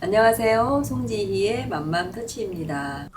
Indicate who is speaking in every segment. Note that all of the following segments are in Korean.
Speaker 1: 안녕하세요. 송지희의 맘맘터치입니다.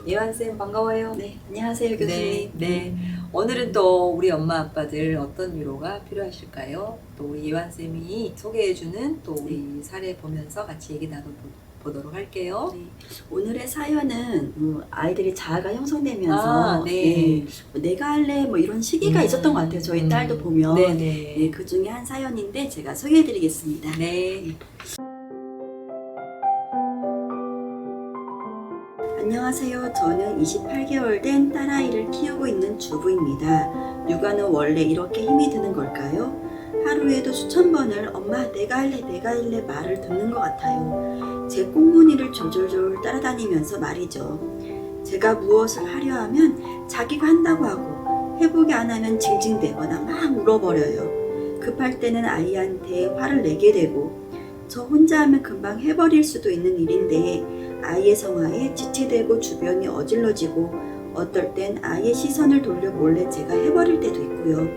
Speaker 1: 예완쌤 반가워요.
Speaker 2: 네, 안녕하세요 교수님.
Speaker 1: 네. 오늘은 또 우리 엄마 아빠들 어떤 위로가 필요하실까요? 또 우리 예완쌤이 소개해주는 또 우리 사례 보면서 같이 얘기 나눠보도록 할게요.
Speaker 2: 네, 오늘의 사연은 아이들이 자아가 형성되면서
Speaker 1: 네.
Speaker 2: 내가 할래 뭐 이런 시기가 있었던 것 같아요. 저희 딸도 보면
Speaker 1: 네네.
Speaker 2: 그 중에 한 사연인데 제가 소개해드리겠습니다.
Speaker 1: 네.
Speaker 2: 안녕하세요. 저는 28개월 된 딸아이를 키우고 있는 주부입니다. 육아는 원래 이렇게 힘이 드는 걸까요? 하루에도 수천 번을 엄마 내가 할래 말을 듣는 것 같아요. 제 꽁무니를 졸졸졸 따라다니면서 말이죠. 제가 무엇을 하려 하면 자기가 한다고 하고 해보게 안 하면 징징대거나 막 울어버려요. 급할 때는 아이한테 화를 내게 되고 저 혼자 하면 금방 해버릴 수도 있는 일인데 아이의 성화에 지체되고 주변이 어질러지고 어떨 땐 아이의 시선을 돌려 몰래 제가 해버릴 때도 있고요.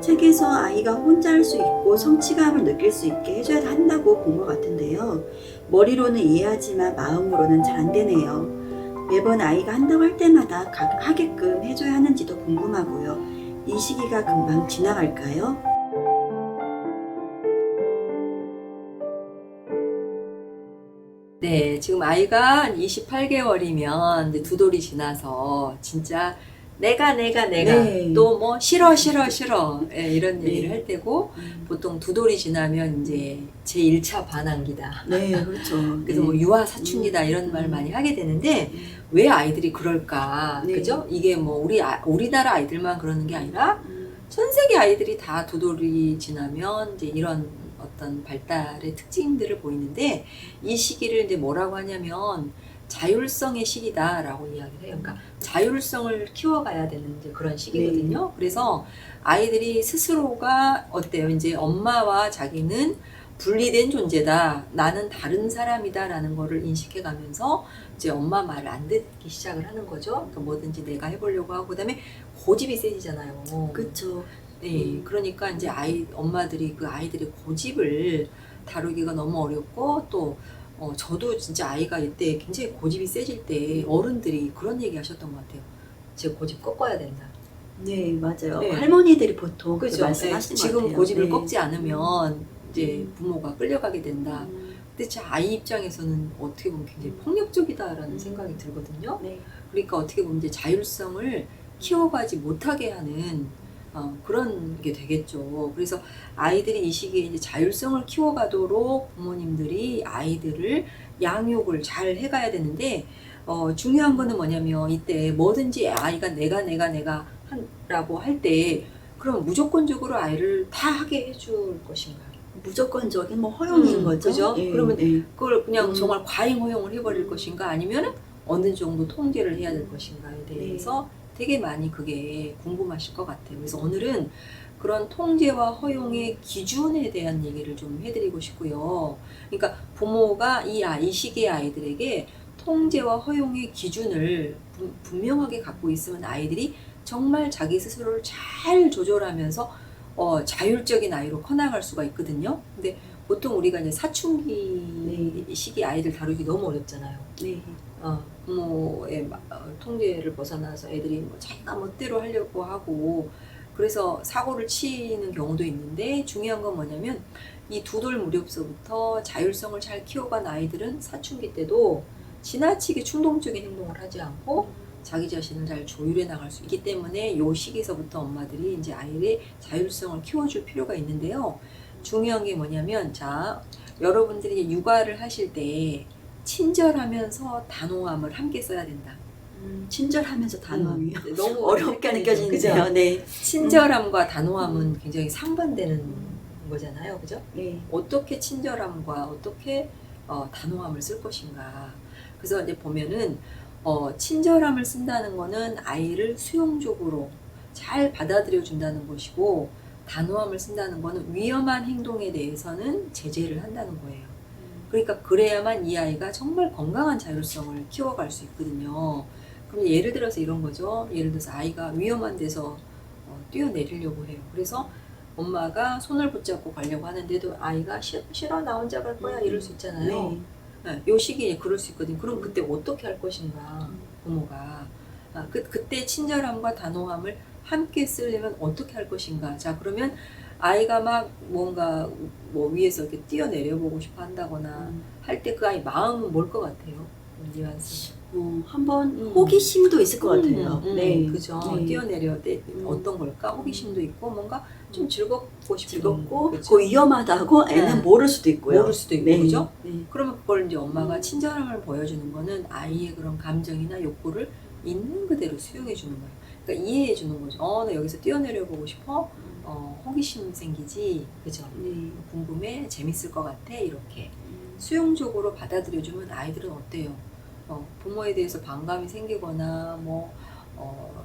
Speaker 2: 책에서 아이가 혼자 할 수 있고 성취감을 느낄 수 있게 해줘야 한다고 본 것 같은데요. 머리로는 이해하지만 마음으로는 잘 안 되네요. 매번 아이가 한다고 할 때마다 하게끔 해줘야 하는지도 궁금하고요. 이 시기가 금방 지나갈까요?
Speaker 1: 네, 지금 아이가 28개월이면 이제 두 돌이 지나서 진짜 내가
Speaker 2: 네.
Speaker 1: 또 뭐 싫어 예, 이런
Speaker 2: 네.
Speaker 1: 얘기를 할 때고 보통 두 돌이 지나면 이제 제1차 반항기다.
Speaker 2: 네, 그렇죠.
Speaker 1: 그래서 뭐 유아 사춘기다 이런 말 많이 하게 되는데 왜 아이들이 그럴까?
Speaker 2: 네.
Speaker 1: 그죠? 이게 뭐 우리나라 아이들만 그러는 게 아니라 전 세계 아이들이 다 두 돌이 지나면 이제 이런 어떤 발달의 특징들을 보이는데 이 시기를 이제 뭐라고 하냐면 자율성의 시기다라고 이야기를 해요. 그러니까 자율성을 키워가야 되는 이제 그런 시기거든요. 그래서 아이들이 스스로가 어때요? 이제 엄마와 자기는 분리된 존재다. 나는 다른 사람이다라는 거를 인식해가면서 이제 엄마 말을 안 듣기 시작을 하는 거죠. 그러니까 뭐든지 내가 해보려고 하고 그다음에 고집이 세지잖아요.
Speaker 2: 그렇죠.
Speaker 1: 네, 그러니까 이제 엄마들이 그 아이들의 고집을 다루기가 너무 어렵고 또 저도 진짜 아이가 이때 굉장히 고집이 세질 때 어른들이 그런 얘기 하셨던 것 같아요. 제 고집 꺾어야 된다.
Speaker 2: 네, 맞아요.
Speaker 1: 네.
Speaker 2: 할머니들이 보통 그렇게
Speaker 1: 그죠?
Speaker 2: 말씀하시는 것
Speaker 1: 지금
Speaker 2: 같아요.
Speaker 1: 고집을
Speaker 2: 네.
Speaker 1: 꺾지 않으면 이제 부모가 끌려가게 된다.
Speaker 2: 음,
Speaker 1: 근데 제 아이 입장에서는 어떻게 보면 굉장히 폭력적이다라는 생각이 들거든요.
Speaker 2: 네.
Speaker 1: 그러니까 어떻게 보면 이제 자율성을 키워가지 못하게 하는 그런 게 되겠죠. 그래서 아이들이 이 시기에 이제 자율성을 키워가도록 부모님들이 아이들을 양육을 잘 해가야 되는데 중요한 거는 뭐냐면 이때 뭐든지 아이가 내가 하라고 할 때 그럼 무조건적으로 아이를 다 하게 해줄 것인가요?
Speaker 2: 무조건적인 뭐 허용인 거죠.
Speaker 1: 그죠?
Speaker 2: 네,
Speaker 1: 그러면
Speaker 2: 네.
Speaker 1: 그걸 그냥 정말 과잉 허용을 해버릴 것인가 아니면 어느 정도 통제를 해야 될 것인가에 대해서 되게 많이 그게 궁금하실 것 같아요. 그래서 오늘은 그런 통제와 허용의 기준에 대한 얘기를 좀 해드리고 싶고요. 그러니까 부모가 이 시기의 아이들에게 통제와 허용의 기준을 분명하게 갖고 있으면 아이들이 정말 자기 스스로를 잘 조절하면서 자율적인 아이로 커나갈 수가 있거든요. 근데 보통 우리가 이제 사춘기 시기 아이들 다루기 너무 어렵잖아요.
Speaker 2: 네.
Speaker 1: 부모의 통제를 벗어나서 애들이 뭐 자기가 멋대로 하려고 하고 그래서 사고를 치는 경우도 있는데 중요한 건 뭐냐면 이 두 돌 무렵서부터 자율성을 잘 키워간 아이들은 사춘기 때도 지나치게 충동적인 행동을 하지 않고 자기 자신을 잘 조율해 나갈 수 있기 때문에 이 시기서부터 엄마들이 이제 아이의 자율성을 키워줄 필요가 있는데요. 중요한 게 뭐냐면 자 여러분들이 육아를 하실 때 친절하면서 단호함을 함께 써야 된다.
Speaker 2: 친절하면서 단호함이요.
Speaker 1: 너무
Speaker 2: 어렵게 느껴지는데요.
Speaker 1: 그죠?
Speaker 2: 네.
Speaker 1: 친절함과 단호함은 굉장히 상반되는 거잖아요. 그죠?
Speaker 2: 네.
Speaker 1: 어떻게 친절함과 어떻게 단호함을 쓸 것인가. 그래서 이제 보면은 친절함을 쓴다는 거는 아이를 수용적으로 잘 받아들여 준다는 것이고 단호함을 쓴다는 거는 위험한 행동에 대해서는 제재를 한다는 거예요. 그러니까 그래야만 이 아이가 정말 건강한 자율성을 키워갈 수 있거든요. 그럼 예를 들어서 이런 거죠. 예를 들어서 아이가 위험한 데서 뛰어내리려고 해요. 그래서 엄마가 손을 붙잡고 가려고 하는데도 아이가 싫어 나 혼자 갈 거야 이럴 수 있잖아요.
Speaker 2: 네.
Speaker 1: 네, 요 시기에 그럴 수 있거든요. 그럼 그때 어떻게 할 것인가 부모가 그때 친절함과 단호함을 함께 쓰려면 어떻게 할 것인가. 자 그러면 아이가 막 뭔가 뭐 위에서 이렇게 뛰어내려보고 싶어 한다거나 할 때 그 아이 마음은 뭘 것 같아요? 뉘앙스.
Speaker 2: 한번 호기심도 있을 것 같아요. 네,
Speaker 1: 그죠.
Speaker 2: 네.
Speaker 1: 뛰어내려 어떤 걸까? 호기심도 있고 뭔가 좀 즐겁고 싶은
Speaker 2: 즐겁고
Speaker 1: 그죠?
Speaker 2: 그 위험하다고 애는
Speaker 1: 네.
Speaker 2: 모를 수도 있고요.
Speaker 1: 모를 수도 있고
Speaker 2: 네.
Speaker 1: 그죠?
Speaker 2: 네.
Speaker 1: 그러면 그걸 이제 엄마가 친절함을 보여주는 거는 아이의 그런 감정이나 욕구를 있는 그대로 수용해 주는 거예요. 그러니까 이해해 주는 거죠. 나 여기서 뛰어내려 보고 싶어. 호기심 생기지, 그죠?
Speaker 2: 네.
Speaker 1: 궁금해, 재밌을 것 같아 이렇게 수용적으로 받아들여주면 아이들은 어때요? 부모에 대해서 반감이 생기거나 뭐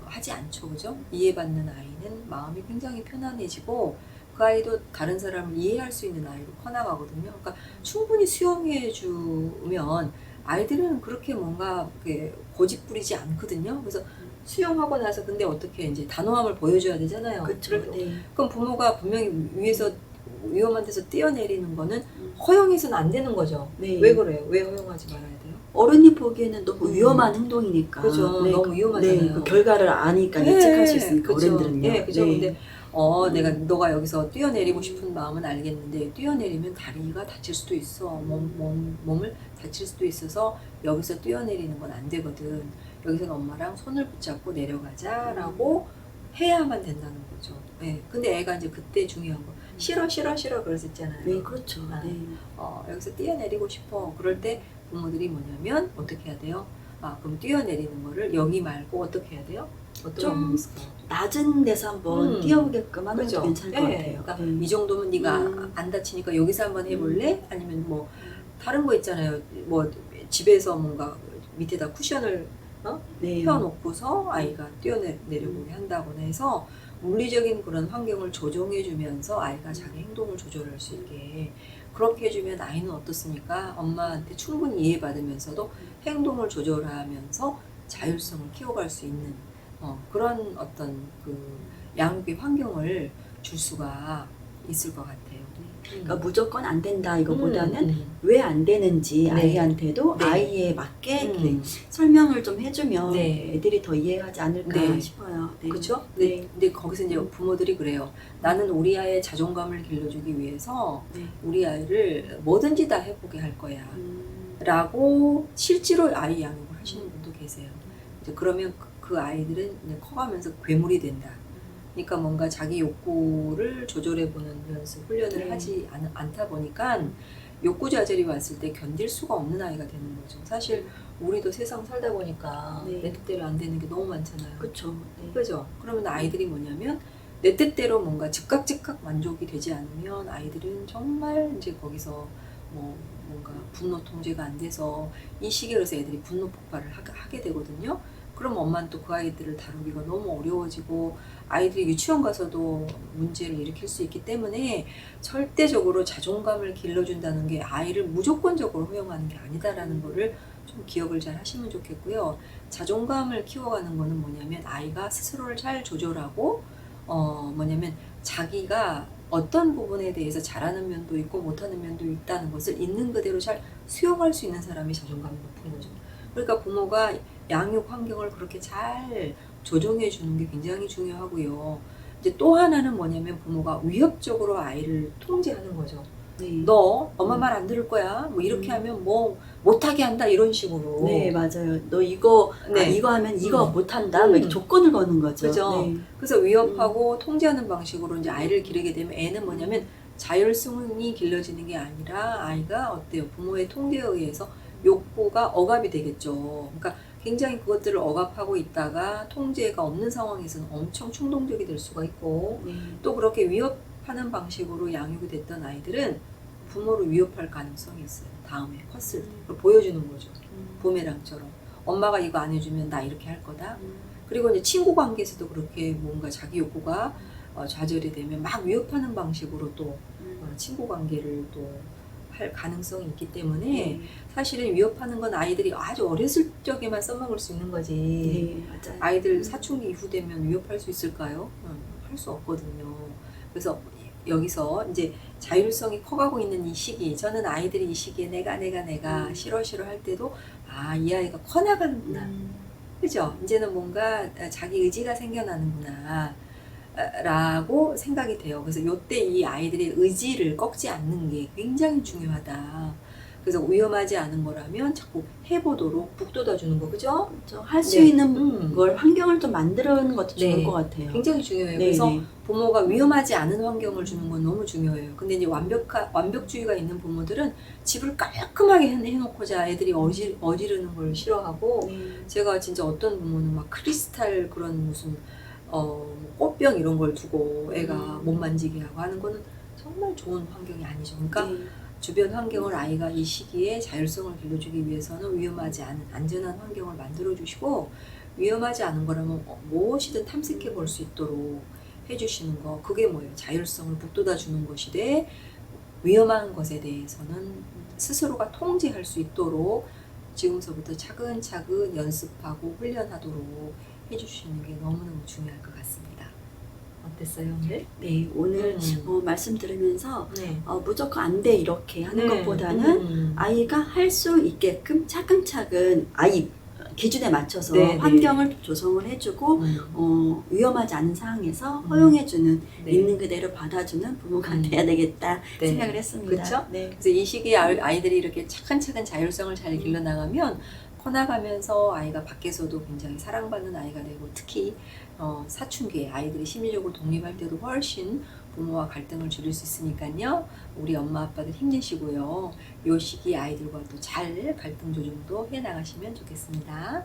Speaker 1: 하지 않죠, 그죠? 이해받는 아이는 마음이 굉장히 편안해지고 그 아이도 다른 사람을 이해할 수 있는 아이로 커나가거든요. 그러니까 충분히 수용해 주면 아이들은 그렇게 뭔가 고집부리지 않거든요. 그래서 수용하고 나서 근데 어떻게 이제 단호함을 보여줘야 되잖아요.
Speaker 2: 그렇죠. 네.
Speaker 1: 그럼 부모가 분명히 위에서 위험한 데서 뛰어내리는 거는 허용해서는 안 되는 거죠.
Speaker 2: 네.
Speaker 1: 왜 그래요? 왜 허용하지 말아야 돼요?
Speaker 2: 어른이 보기에는 너무 위험한 행동이니까.
Speaker 1: 그죠.
Speaker 2: 네,
Speaker 1: 너무 위험하잖아요.
Speaker 2: 네, 그 결과를 아니까 예측할 수 있으니까
Speaker 1: 그죠.
Speaker 2: 어른들은요.
Speaker 1: 네, 그죠.
Speaker 2: 네.
Speaker 1: 근데 너가 여기서 뛰어내리고 싶은 마음은 알겠는데 뛰어내리면 다리가 다칠 수도 있어. 몸을 다칠 수도 있어서 여기서 뛰어내리는 건 안 되거든. 여기서는 엄마랑 손을 붙잡고 내려가자라고 해야만 된다는 거죠. 네. 근데 애가 이제 그때 중요한 거 싫어 그랬었잖아요.
Speaker 2: 네, 그렇죠.
Speaker 1: 아,
Speaker 2: 네.
Speaker 1: 여기서 뛰어내리고 싶어. 그럴 때 부모들이 뭐냐면 어떻게 해야 돼요? 그럼 뛰어내리는 거를 여기 말고 어떻게 해야 돼요? 어떤
Speaker 2: 좀
Speaker 1: 방법이 있을까요?
Speaker 2: 낮은 데서 한번 뛰어보게끔 하는
Speaker 1: 그죠?
Speaker 2: 것도 괜찮을 것 같아요.
Speaker 1: 그러니까
Speaker 2: 네.
Speaker 1: 이 정도면 네가 안 다치니까 여기서 한번 해볼래? 아니면 뭐 다른 거 있잖아요. 뭐 집에서 뭔가 밑에다 쿠션을
Speaker 2: 네.
Speaker 1: 펴놓고서 아이가 뛰어내려보게 한다거나 해서 물리적인 그런 환경을 조정해주면서 아이가 자기 행동을 조절할 수 있게 그렇게 해주면 아이는 어떻습니까? 엄마한테 충분히 이해받으면서도 행동을 조절하면서 자율성을 키워갈 수 있는 그런 어떤 그 양육의 환경을 줄 수가 있을 것 같아요.
Speaker 2: 그러니까 무조건 안 된다 이거보다는 왜 안 되는지
Speaker 1: 네.
Speaker 2: 아이한테도
Speaker 1: 네.
Speaker 2: 아이에 맞게 설명을 좀 해주면
Speaker 1: 네.
Speaker 2: 애들이 더 이해하지 않을까
Speaker 1: 네.
Speaker 2: 싶어요. 네.
Speaker 1: 그렇죠?
Speaker 2: 네.
Speaker 1: 근데 거기서 이제 부모들이 그래요. 나는 우리 아이의 자존감을 길러주기 위해서
Speaker 2: 네.
Speaker 1: 우리 아이를 뭐든지 다 해보게 할 거야. 라고 실제로 아이 양육을 하시는 분도 계세요. 이제 그러면 그 아이들은 이제 커가면서 괴물이 된다. 그러니까 뭔가 자기 욕구를 조절해보는 연습, 훈련을
Speaker 2: 네.
Speaker 1: 하지 않다 보니까 욕구 좌절이 왔을 때 견딜 수가 없는 아이가 되는 거죠. 사실 우리도 세상 살다 보니까
Speaker 2: 네.
Speaker 1: 내 뜻대로 안 되는 게 너무 많잖아요.
Speaker 2: 그렇죠. 네.
Speaker 1: 그죠? 그러면 아이들이 뭐냐면 내 뜻대로 뭔가 즉각 만족이 되지 않으면 아이들은 정말 이제 거기서 뭔가 분노 통제가 안 돼서 이 시기에 그래서 애들이 분노 폭발을 하게 되거든요. 그럼 엄마는 또 그 아이들을 다루기가 너무 어려워지고 아이들이 유치원 가서도 문제를 일으킬 수 있기 때문에 절대적으로 자존감을 길러준다는 게 아이를 무조건적으로 허용하는 게 아니다라는 거를 좀 기억을 잘 하시면 좋겠고요. 자존감을 키워가는 거는 뭐냐면 아이가 스스로를 잘 조절하고 뭐냐면 자기가 어떤 부분에 대해서 잘하는 면도 있고 못하는 면도 있다는 것을 있는 그대로 잘 수용할 수 있는 사람이 자존감이 높은 거죠. 그러니까 부모가 양육 환경을 그렇게 잘 조정해 주는 게 굉장히 중요하고요. 이제 또 하나는 뭐냐면 부모가 위협적으로 아이를 통제하는 거죠.
Speaker 2: 네.
Speaker 1: 너 엄마 말 안 들을 거야. 뭐 이렇게 하면 뭐 못하게 한다 이런 식으로.
Speaker 2: 네, 맞아요. 너 이거
Speaker 1: 네.
Speaker 2: 이거 하면 이거 못한다. 뭐 이렇게 조건을 거는 거죠.
Speaker 1: 그죠.
Speaker 2: 네.
Speaker 1: 그래서 위협하고 통제하는 방식으로 이제 아이를 기르게 되면 애는 뭐냐면 자율성이 길러지는 게 아니라 아이가 어때요? 부모의 통제에 의해서 욕구가 억압이 되겠죠. 그러니까 굉장히 그것들을 억압하고 있다가 통제가 없는 상황에서는 엄청 충동적이 될 수가 있고
Speaker 2: 네.
Speaker 1: 또 그렇게 위협하는 방식으로 양육이 됐던 아이들은 부모를 위협할 가능성이 있어요. 다음에 컸을 때 보여주는 거죠. 부메랑처럼 엄마가 이거 안 해주면 나 이렇게 할 거다. 그리고 이제 친구 관계에서도 그렇게 뭔가 자기 욕구가 좌절이 되면 막 위협하는 방식으로 또 친구 관계를 또 가능성이 있기 때문에
Speaker 2: 네.
Speaker 1: 사실은 위협하는 건 아이들이 아주 어렸을 적에만 써먹을 수 있는 거지.
Speaker 2: 네, 맞아요.
Speaker 1: 아이들 사춘기 이후 되면 위협할 수 있을까요? 할 수 없거든요. 그래서 여기서 이제 자율성이 커가고 있는 이 시기, 저는 아이들이 이 시기에 내가 싫어 할 때도 이 아이가 커나가는구나. 그죠? 이제는 뭔가 자기 의지가 생겨나는구나. 라고 생각이 돼요. 그래서 요때 이 아이들의 의지를 꺾지 않는 게 굉장히 중요하다. 그래서 위험하지 않은 거라면 자꾸 해보도록 북돋아주는 거, 그죠?
Speaker 2: 할 수
Speaker 1: 네.
Speaker 2: 있는 걸 환경을 좀 만들어는 것도 좋을
Speaker 1: 네.
Speaker 2: 것 같아요.
Speaker 1: 굉장히 중요해요.
Speaker 2: 네,
Speaker 1: 그래서
Speaker 2: 네.
Speaker 1: 부모가 위험하지 않은 환경을 주는 건 너무 중요해요. 근데 이제 완벽주의가 있는 부모들은 집을 깔끔하게 해놓고자 애들이 어지르는 걸 싫어하고,
Speaker 2: 네.
Speaker 1: 제가 진짜 어떤 부모는 막 크리스탈 그런 무슨 꽃병 이런 걸 두고 애가 못 만지게 하고 하는 거는 정말 좋은 환경이 아니죠. 그러니까
Speaker 2: 네.
Speaker 1: 주변 환경을 아이가 이 시기에 자율성을 길러주기 위해서는 위험하지 않은 안전한 환경을 만들어주시고, 위험하지 않은 거라면 무엇이든 탐색해 볼 수 있도록 해주시는 거, 그게 뭐예요? 자율성을 북돋아주는 것이되, 위험한 것에 대해서는 스스로가 통제할 수 있도록 지금서부터 차근차근 연습하고 훈련하도록 해주시는 게 너무너무 중요할 것 같습니다. 어땠어요, 오늘?
Speaker 2: 네, 오늘 말씀 들으면서
Speaker 1: 네.
Speaker 2: 무조건 안 돼 이렇게 하는 것보다는 아이가 할 수 있게끔 차근차근 아이 기준에 맞춰서
Speaker 1: 네,
Speaker 2: 환경을 조성을 해주고 위험하지 않은 상황에서 허용해주는 있는 그대로 받아주는 부모가 돼야 되겠다
Speaker 1: 네.
Speaker 2: 생각을 했습니다.
Speaker 1: 그렇죠?
Speaker 2: 네.
Speaker 1: 그래서 이 시기에 아이들이 이렇게 차근차근 자율성을 잘 길러나가면 커나가면서 아이가 밖에서도 굉장히 사랑받는 아이가 되고, 특히 사춘기에 아이들이 심리적으로 독립할 때도 훨씬 부모와 갈등을 줄일 수 있으니까요. 우리 엄마 아빠들 힘내시고요. 이 시기 아이들과 또 잘 갈등 조정도 해나가시면 좋겠습니다.